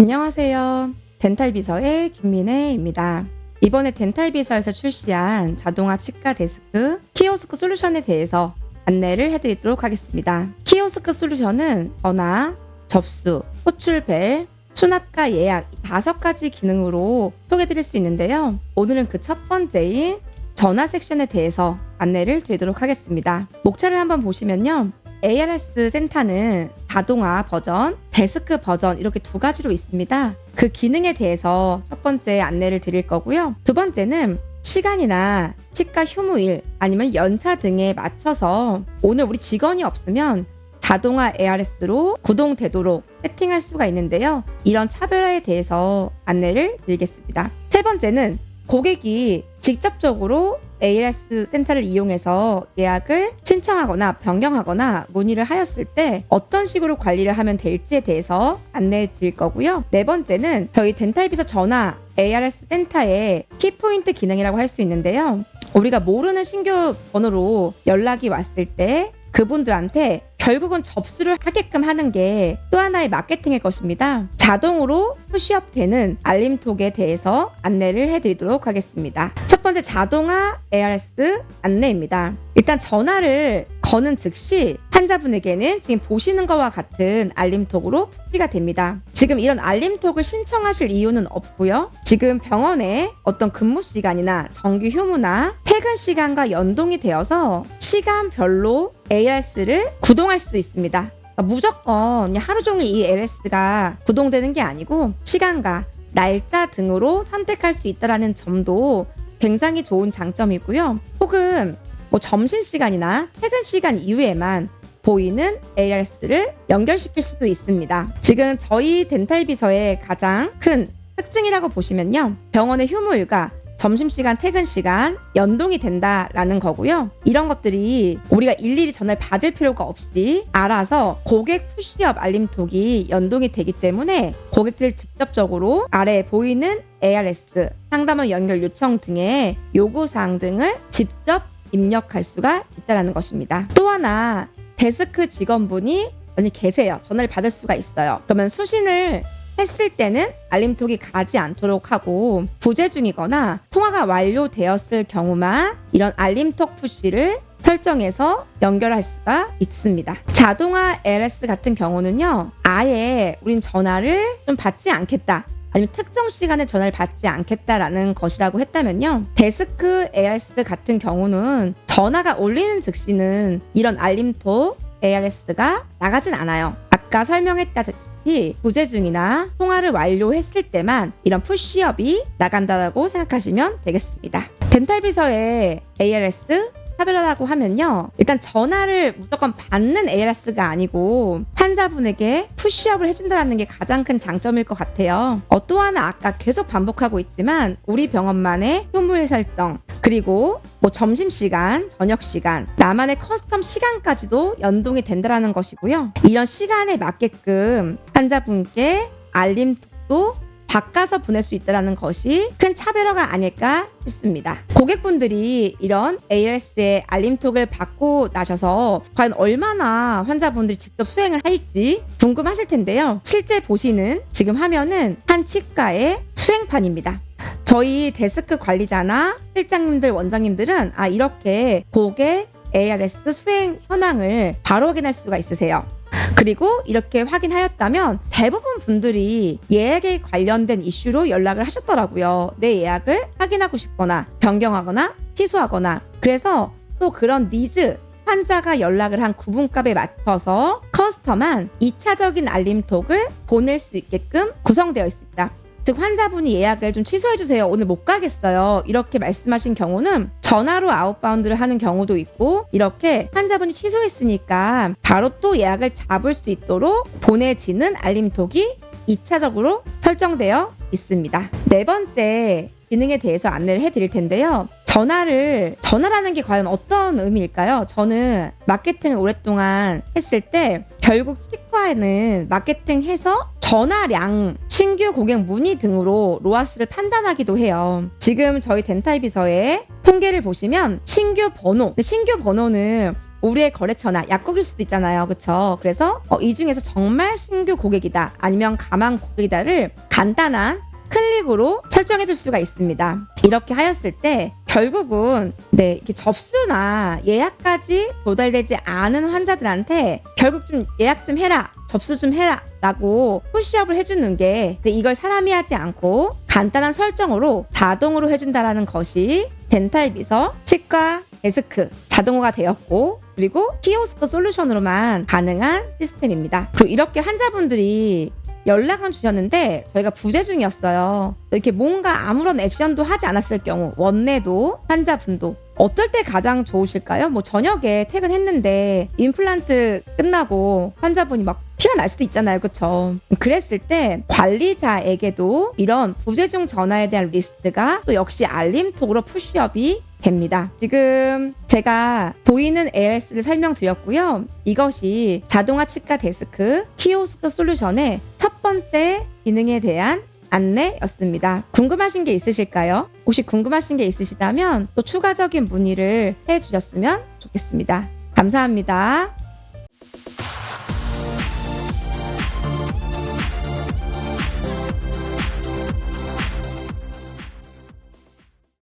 안녕하세요. 덴탈비서의 김민혜입니다. 이번에 덴탈비서에서 출시한 자동화 치과 데스크 키오스크 솔루션에 대해서 안내를 해드리도록 하겠습니다. 키오스크 솔루션은 전화, 접수, 호출벨, 수납과 예약 5가지 기능으로 소개해드릴 수 있는데요. 오늘은 그 첫 번째인 전화 섹션에 대해서 안내를 드리도록 하겠습니다. 목차를 한번 보시면요. ARS 센터는 자동화 버전, 데스크 버전 이렇게 2가지로 있습니다. 그 기능에 대해서 첫 번째 안내를 드릴 거고요. 두 번째는 시간이나 치과 휴무일 아니면 연차 등에 맞춰서 오늘 우리 직원이 없으면 자동화 ARS로 구동되도록 세팅할 수가 있는데요. 이런 차별화에 대해서 안내를 드리겠습니다. 세 번째는 고객이 직접적으로 ARS 센터를 이용해서 예약을 신청하거나 변경하거나 문의를 하였을 때 어떤 식으로 관리를 하면 될지에 대해서 안내해 드릴 거고요. 네 번째는 저희 덴탈비서 전화 ARS 센터의 키포인트 기능이라고 할 수 있는데요. 우리가 모르는 신규 번호로 연락이 왔을 때 그분들한테 결국은 접수를 하게끔 하는 게 또 하나의 마케팅일 것입니다. 자동으로 푸시업 되는 알림톡에 대해서 안내를 해드리도록 하겠습니다. 첫 번째 자동화 ARS 안내입니다. 일단 전화를 거는 즉시 환자분에게는 지금 보시는 것과 같은 알림톡으로 푸시가 됩니다. 지금 이런 알림톡을 신청하실 이유는 없고요. 지금 병원에 어떤 근무 시간이나 정규 휴무나 퇴근 시간과 연동이 되어서 시간별로 ARS를 구동할 수 있습니다. 그러니까 무조건 그냥 하루 종일 이 ARS가 구동되는 게 아니고 시간과 날짜 등으로 선택할 수 있다는 점도 굉장히 좋은 장점이고요. 혹은 점심시간이나 퇴근 시간 이후에만 보이는 ARS를 연결시킬 수도 있습니다. 지금 저희 덴탈비서의 가장 큰 특징이라고 보시면요. 병원의 휴무일과 점심시간, 퇴근시간 연동이 된다라는 거고요. 이런 것들이 우리가 일일이 전화를 받을 필요가 없이 알아서 고객 푸시업 알림톡이 연동이 되기 때문에 고객들 직접적으로 아래에 보이는 ARS, 상담원 연결 요청 등의 요구사항 등을 직접 입력할 수가 있다는 것입니다. 또 하나, 데스크 직원분이 계세요. 전화를 받을 수가 있어요. 그러면 수신을 했을 때는 알림톡이 가지 않도록 하고 부재 중이거나 통화가 완료되었을 경우만 이런 알림톡 푸시를 설정해서 연결할 수가 있습니다. 자동화 ARS 같은 경우는요. 아예 우린 전화를 좀 받지 않겠다. 아니면 특정 시간에 전화를 받지 않겠다라는 것이라고 했다면요. 데스크 ARS 같은 경우는 전화가 울리는 즉시는 이런 알림톡 ARS가 나가진 않아요. 아까 설명했다시피 부재 중이나 통화를 완료했을 때만 이런 푸시업이 나간다고 생각하시면 되겠습니다. 덴탈비서의 ARS 차별화라고 하면요. 일단 전화를 무조건 받는 ARS가 아니고 환자분에게 푸시업을 해준다는 게 가장 큰 장점일 것 같아요. 또 하나 아까 계속 반복하고 있지만 우리 병원만의 휴무일 설정 그리고 점심시간, 저녁시간, 나만의 커스텀 시간까지도 연동이 된다는 것이고요. 이런 시간에 맞게끔 환자분께 알림톡도 바꿔서 보낼 수 있다는 것이 큰 차별화가 아닐까 싶습니다. 고객분들이 이런 ARS의 알림톡을 받고 나셔서 과연 얼마나 환자분들이 직접 수행을 할지 궁금하실 텐데요. 실제 보시는 지금 화면은 한 치과의 수행판입니다. 저희 데스크 관리자나 실장님들, 원장님들은 이렇게 고객 ARS 수행 현황을 바로 확인할 수가 있으세요. 그리고 이렇게 확인하였다면 대부분 분들이 예약에 관련된 이슈로 연락을 하셨더라고요. 내 예약을 확인하고 싶거나 변경하거나 취소하거나. 그래서 또 그런 니즈, 환자가 연락을 한 구분값에 맞춰서 커스텀한 2차적인 알림톡을 보낼 수 있게끔 구성되어 있습니다. 즉 환자분이 예약을 좀 취소해주세요. 오늘 못 가겠어요. 이렇게 말씀하신 경우는 전화로 아웃바운드를 하는 경우도 있고 이렇게 환자분이 취소했으니까 바로 또 예약을 잡을 수 있도록 보내지는 알림톡이 2차적으로 설정되어 있습니다. 네 번째 기능에 대해서 안내를 해드릴 텐데요. 전화라는 게 과연 어떤 의미일까요? 저는 마케팅을 오랫동안 했을 때 결국 치과에는 마케팅해서 전화량, 신규 고객 문의 등으로 로아스를 판단하기도 해요. 지금 저희 덴탈비서의 통계를 보시면 신규 번호는 우리의 거래처나 약국일 수도 있잖아요. 그쵸? 그래서 이 중에서 정말 신규 고객이다 아니면 가망 고객이다를 간단한 클릭으로 설정해 둘 수가 있습니다. 이렇게 하였을 때 결국은 이렇게 접수나 예약까지 도달되지 않은 환자들한테 결국 좀 예약 좀 해라, 접수 좀 해라 라고 푸시업을 해주는 게 이걸 사람이 하지 않고 간단한 설정으로 자동으로 해준다라는 것이 덴탈 비서 치과 데스크 자동화가 되었고 그리고 키오스크 솔루션으로만 가능한 시스템입니다. 그리고 이렇게 환자분들이 연락은 주셨는데 저희가 부재 중이었어요. 이렇게 뭔가 아무런 액션도 하지 않았을 경우 원내도 환자분도 어떨 때 가장 좋으실까요? 뭐 저녁에 퇴근했는데 임플란트 끝나고 환자분이 막 피가 날 수도 있잖아요. 그쵸? 그랬을 때 관리자에게도 이런 부재 중 전화에 대한 리스트가 또 역시 알림톡으로 푸시업이 됩니다. 지금 제가 보이는 ARS를 설명드렸고요. 이것이 자동화 치과 데스크 키오스크 솔루션의 첫 번째 기능에 대한 안내였습니다. 궁금하신 게 있으실까요? 혹시 궁금하신 게 있으시다면 또 추가적인 문의를 해주셨으면 좋겠습니다. 감사합니다.